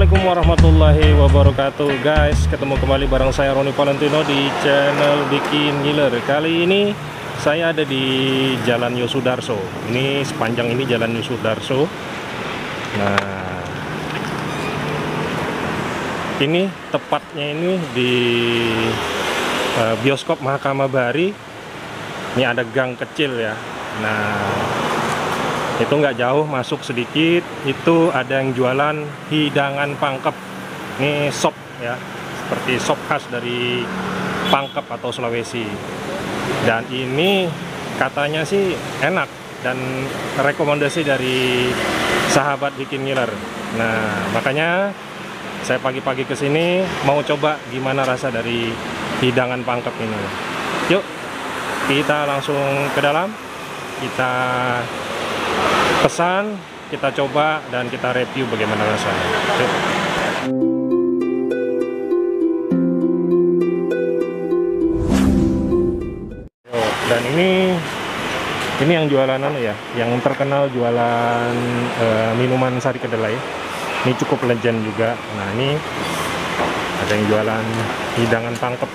Assalamualaikum warahmatullahi wabarakatuh guys. Ketemu kembali bareng saya Roni Valentino di channel Bikin Ngiler. Kali ini saya ada di Jalan Yosudarso. Ini sepanjang ini Jalan Yosudarso. Nah, ini tepatnya ini di bioskop Mahkamah Bahari. Ini ada gang kecil ya. Nah, itu nggak jauh, masuk sedikit itu ada yang jualan hidangan pangkep. Ini sop ya, seperti sop khas dari Pangkep atau Sulawesi. Dan ini katanya sih enak dan rekomendasi dari sahabat Bikin Ngiler. Nah, makanya saya pagi-pagi kesini mau coba gimana rasa dari hidangan pangkep ini. Yuk kita langsung ke dalam, kita pesan, kita coba, dan kita review bagaimana rasanya. Yuk. Dan ini yang jualan ya, yang terkenal jualan minuman sari kedelai. Ini cukup legend juga. Nah, ini ada yang jualan hidangan pangkep.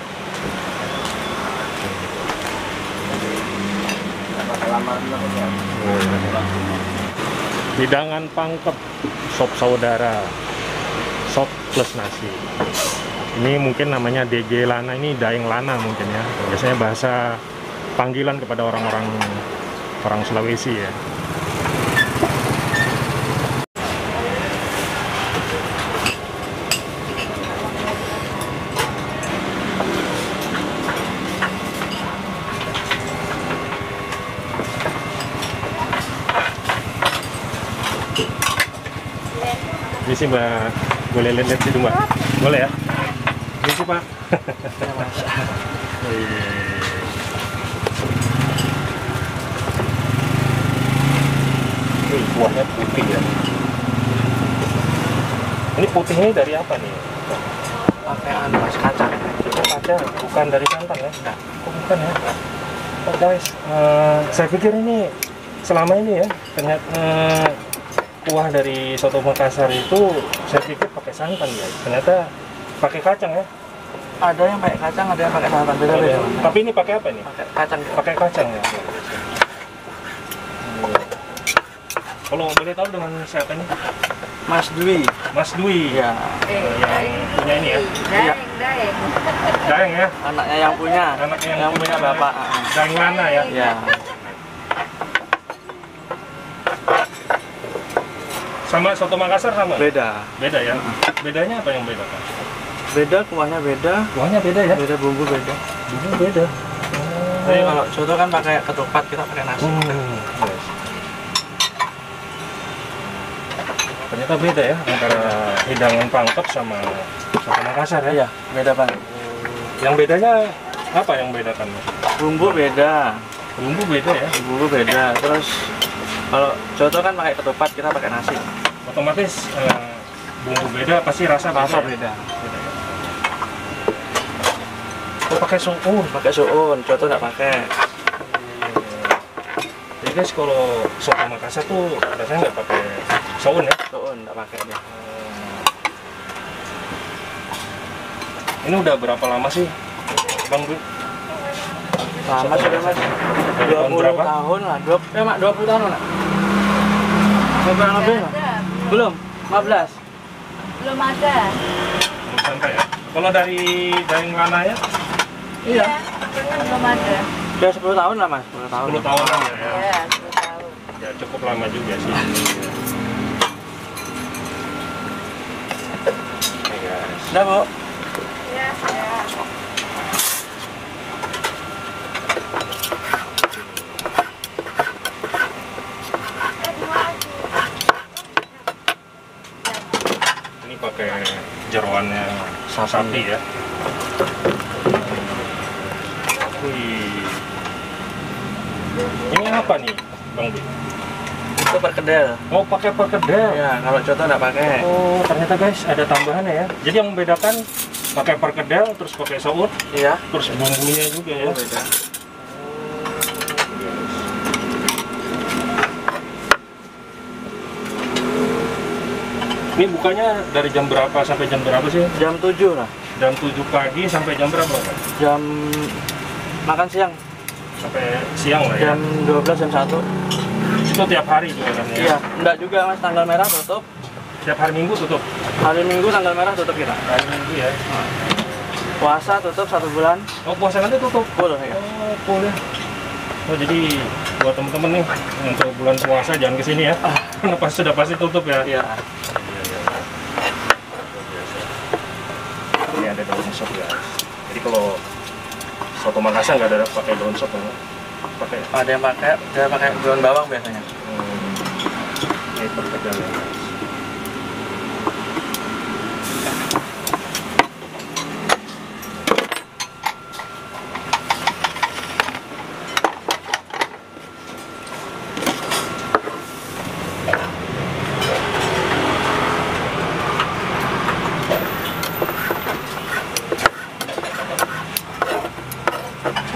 Hidangan pangkep, sop saudara, sop plus nasi. Ini mungkin namanya DG Lana, ini Daeng Lana mungkin ya. Biasanya bahasa panggilan kepada orang-orang Sulawesi ya. Ini sih Mbak, boleh lihat situ Mbak? Boleh ya? Ini sih Pak. Wih, buahnya putih ya. Ini putihnya dari apa nih? Pakai mas kacang. Kacang, bukan dari santan ya? Enggak. Kok bukan ya? Oh guys, saya pikir ini selama ini ya, ternyata kuah dari soto Makassar itu saya pikir pakai santan ya, ternyata pakai kacang ya. Ada yang pakai kacang, ada yang pakai santan, beda-beda. Tapi ini pakai apa nih? Pakai kacang. Pakai kacang ya. Kalau boleh tahu dengan siapa ini? Mas Dwi. Mas Dwi. Ya. Yang punya ini ya. Daeng. Daeng ya. Anaknya yang punya. Anaknya yang punya bapak. Daeng Lana ya. Ya. Sama soto Makassar sama? Beda. Beda ya. Bedanya apa yang beda Pak? Beda, kuahnya beda. Kuahnya beda ya. Beda, bumbu beda. Bumbu beda. Jadi kalau soto kan pakai ketupat, kita pakai nasi. Yes. Ternyata beda ya antara hidangan pangkep sama soto Makassar ya. Iya, beda Pak. Yang bedanya apa yang bedakan? Bumbu beda. Bumbu beda ya. Bumbu beda. Terus kalau soto kan pakai ketupat, kita pakai nasi. Otomatis bumbu beda pasti rasa Beda. Oh, pakai suun. Pakai suun, soto nggak pakai. Jadi guys, kalau soto Makassar tuh rasanya nggak pakai suun ya? Suun nggak pakai dia. Ini udah berapa lama sih Bang Bu? Lama sudah Mas. 20 berapa? tahun lah. 20 tahun lah. Berapa lebih? Belum. 15. Belum ada. Belum sampai ya? Kalau dari Lana ya? Iya. Belum ada. Udah 10 tahun lah Mas. 10 tahun. 10 tahunan ya? Ya, 10 tahun. Ya cukup lama juga sih. Oke guys. Udah Bu. Ya, ya. Ini pakai jeroannya sapi ya. Wih. Ini apa nih Bang Bi? Itu perkedel. Oh, pakai perkedel. Ya, kalau coto nggak pakai. Oh, ternyata guys ada tambahannya ya. Jadi yang membedakan pakai perkedel, terus pakai saus, Iya. terus bumbunya juga ya. Oh, beda. Ini bukanya dari jam berapa sampai jam berapa sih? Jam 7 lah. Jam 7 pagi sampai jam berapa, Pak? Jam makan siang. Sampai siang lah ya? Jam 12, jam 1. Itu tiap hari jualannya? Iya, enggak juga Mas, tanggal merah tutup. Tiap hari Minggu tutup? Hari Minggu tanggal merah tutup kita. Hari Minggu ya? Puasa tutup 1 bulan. Oh, puasa nanti tutup? Full ya. Oh, full ya. Oh, jadi buat temen-temen nih, untuk bulan puasa jangan kesini ya? Karena sudah pasti tutup ya? Iya. Ini ada daun sop ya. Jadi kalau soto Makassar nggak ada pakai daun sop ya? Pakai? Ada yang pakai daun bawang biasanya. Ini perkedel ya.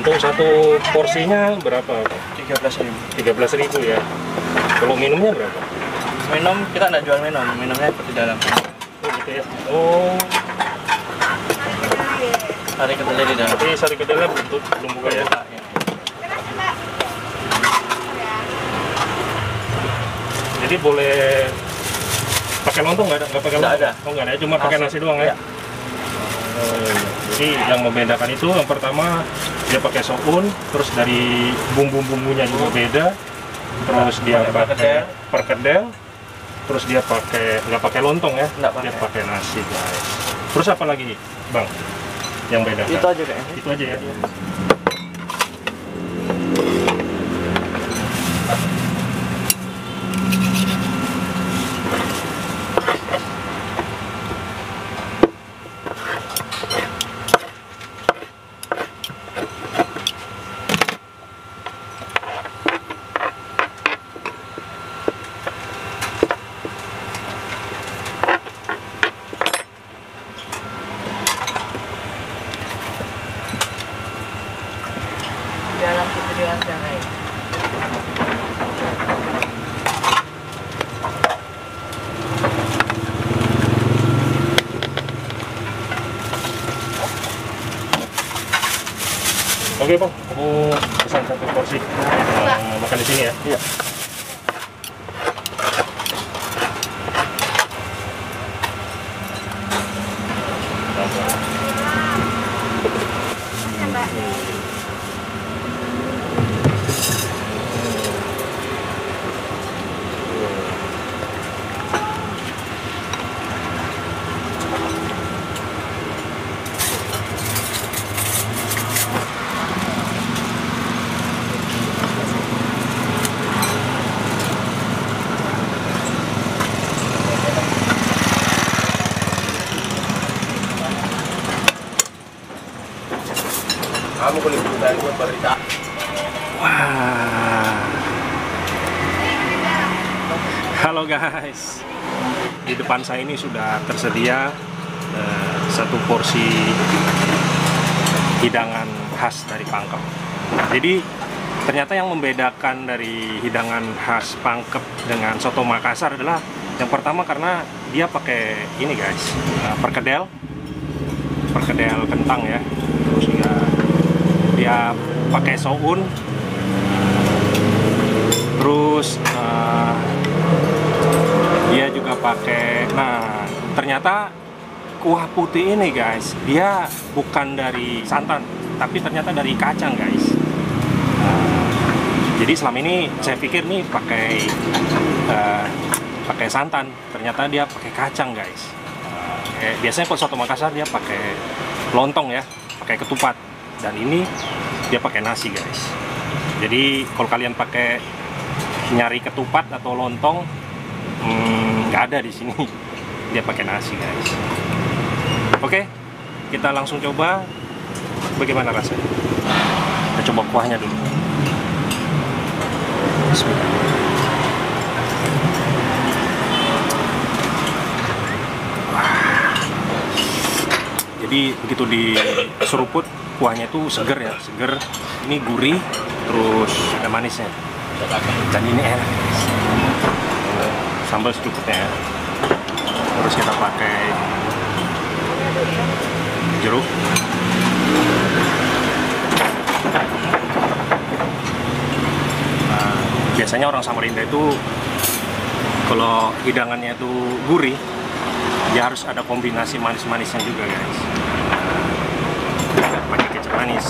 Untuk satu porsinya berapa? 13.000. 13.000 ya. Kalau minumnya berapa? Minum kita nggak jual minum, minumnya di dalam. Oh gitu ya. Oh, Sari kedelai di dalam. tapi sari kedelai belum buka ya. Iya. Jadi boleh pakai lontong nggak ada? Nggak pakai Nggak lontong? ada. Oh nggak ada, cuma pakai nasi doang ya? Iya. Oh, iya. Jadi yang membedakan itu yang pertama dia pakai soun, terus dari bumbu-bumbunya juga beda, terus dia pakai perkedel, terus dia nggak pakai lontong ya? Nggak Dia pakai. pakai nasi guys. Terus apa lagi Bang yang beda? Itu aja kayaknya. Itu aja ya? Dalam tujuan jangan. Oke Bang, aku pesan satu porsi makan di sini ya. Iya. Kamu boleh dari buat berita. Wah. Halo guys. Di depan saya ini sudah tersedia satu porsi hidangan khas dari Pangkep. Jadi ternyata yang membedakan dari hidangan khas Pangkep dengan soto Makassar adalah yang pertama karena dia pakai ini guys, perkedel kentang ya. Terus dia pakai soun, terus dia juga pakai, nah ternyata kuah putih ini guys, dia bukan dari santan tapi ternyata dari kacang guys. Jadi selama ini saya pikir nih pakai santan, ternyata dia pakai kacang guys. Biasanya kalau soto Makassar dia pakai lontong ya, pakai ketupat. Dan ini dia pakai nasi guys. Jadi kalau kalian pakai nyari ketupat atau lontong, nggak ada di sini. Dia pakai nasi guys. Oke, kita langsung coba bagaimana rasanya. Kita coba kuahnya dulu. Bismillah. Jadi begitu diseruput, kuahnya itu seger ya, seger. Ini gurih, terus ada manisnya. Dan ini enak. Sambal secukupnya ya. Terus kita pakai jeruk. Nah, biasanya orang Samarinda itu kalau hidangannya itu gurih, dia harus ada kombinasi manis-manisnya juga, guys. Pakai kecap manis.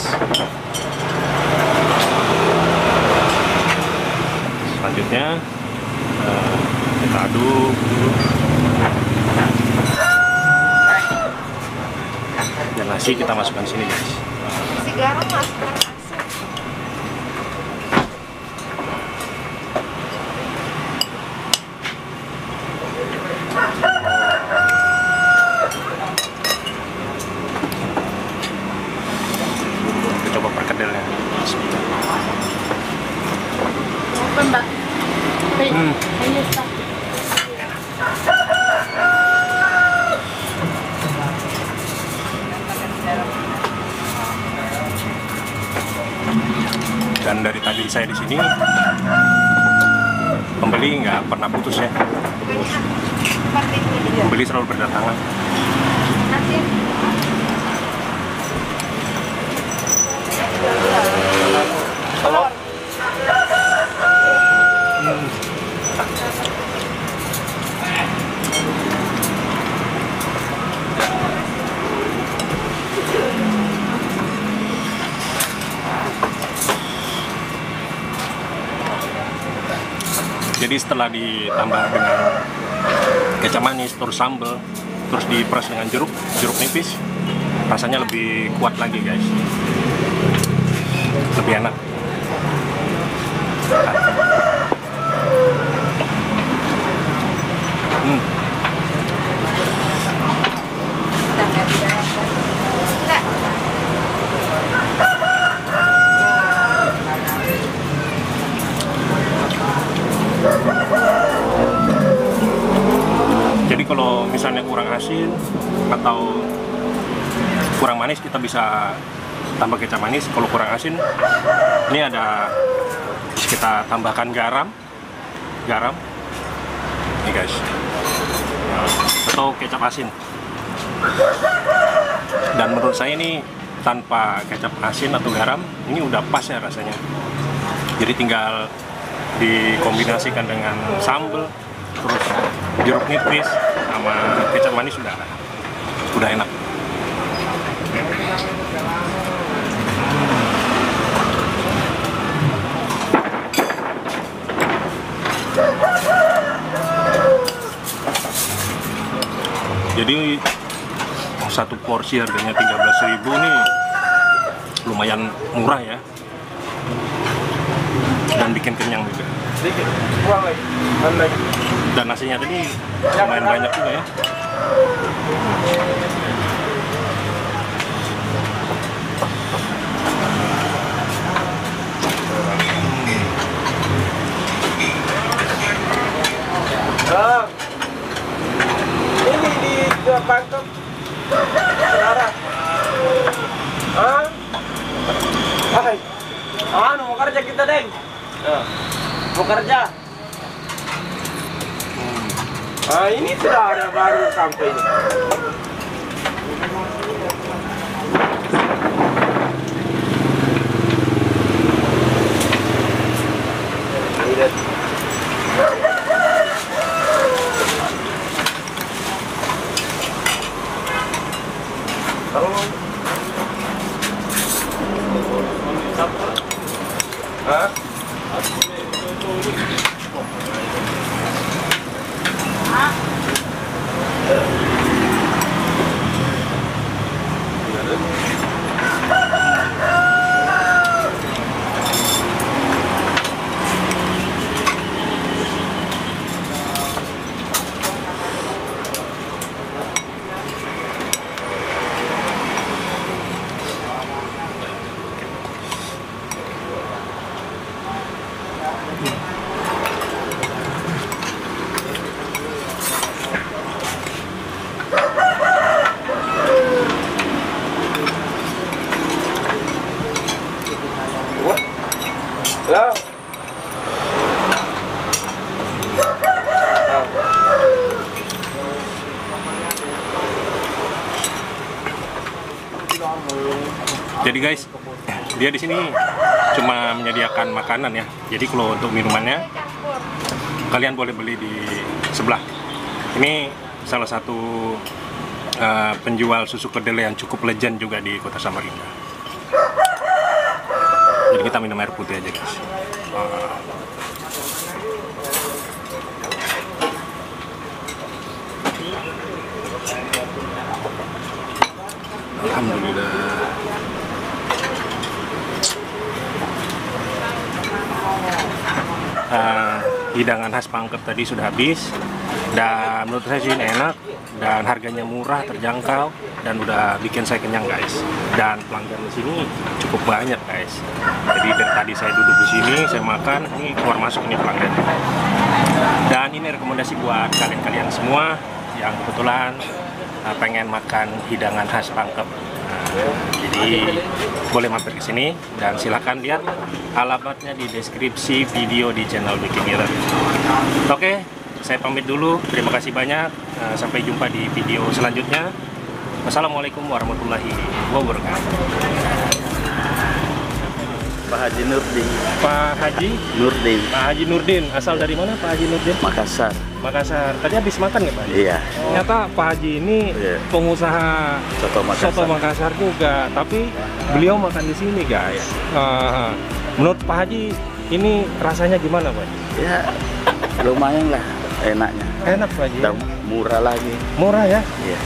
Selanjutnya kita aduk dulu. Dan nasi kita masukkan sini, guys. Si garam masukkan nasi. Kita coba perkedelnya. Open, Mbak. Ayo, stop. Dan dari tadi saya di sini, pembeli nggak pernah putus ya. Pembeli selalu berdatangan. Nasi. Halo. Jadi setelah ditambah dengan kecap manis, terus sambal, terus diperas dengan jeruk nipis, rasanya lebih kuat lagi, guys. Lebih enak. Jadi kalau misalnya kurang asin atau kurang manis, kita bisa tambah kecap manis. Kalau kurang asin, ini ada, kita tambahkan garam, ini guys, atau kecap asin. Dan menurut saya ini tanpa kecap asin atau garam, ini udah pas ya rasanya. Jadi tinggal dikombinasikan dengan sambal, terus jeruk nipis sama kecap manis, udah enak. Jadi satu porsi harganya 13.000 nih, lumayan murah ya, dan bikin kenyang juga. Dan nasinya tadi lumayan banyak juga ya. Ini di Bangkok. Saudara. Hai. Mau kerja kita, Deng. Mau kerja. Ini sudah ada baru sampai ini. Jadi guys, dia di sini cuma menyediakan makanan ya. Jadi kalau untuk minumannya kalian boleh beli di sebelah. Ini salah satu penjual susu kedelai yang cukup legend juga di Kota Samarinda. Jadi kita minum air putih aja guys. Alhamdulillah. Hidangan khas Pangkep tadi sudah habis, dan menurut saya sih ini enak dan harganya murah, terjangkau, dan udah bikin saya kenyang guys. Dan pelanggan di sini cukup banyak guys. Jadi dari tadi saya duduk di sini, saya makan, ini keluar masuk ini pelanggan. Dan ini rekomendasi buat kalian-kalian semua yang kebetulan pengen makan hidangan khas Pangkep. Jadi boleh mampir ke sini dan silahkan lihat alamatnya di deskripsi video di channel Baking Mirror. Oke, saya pamit dulu. Terima kasih banyak. Sampai jumpa di video selanjutnya. Wassalamualaikum warahmatullahi wabarakatuh. Pak Haji Nurdin. Pak Haji Nurdin, Pak Haji Nurdin, asal dari mana Pak Haji Nurdin? Makassar. Makassar. Tadi habis makan nggak Pak Haji? Iya. Ternyata Pak Haji ini Iya. pengusaha Soto Makassar. soto Makassar juga, tapi beliau makan di sini guys. Menurut Pak Haji ini rasanya gimana Pak Haji? Ya, lumayan lah enaknya. Enak Pak Haji. Dan murah lagi. Murah ya? Iya.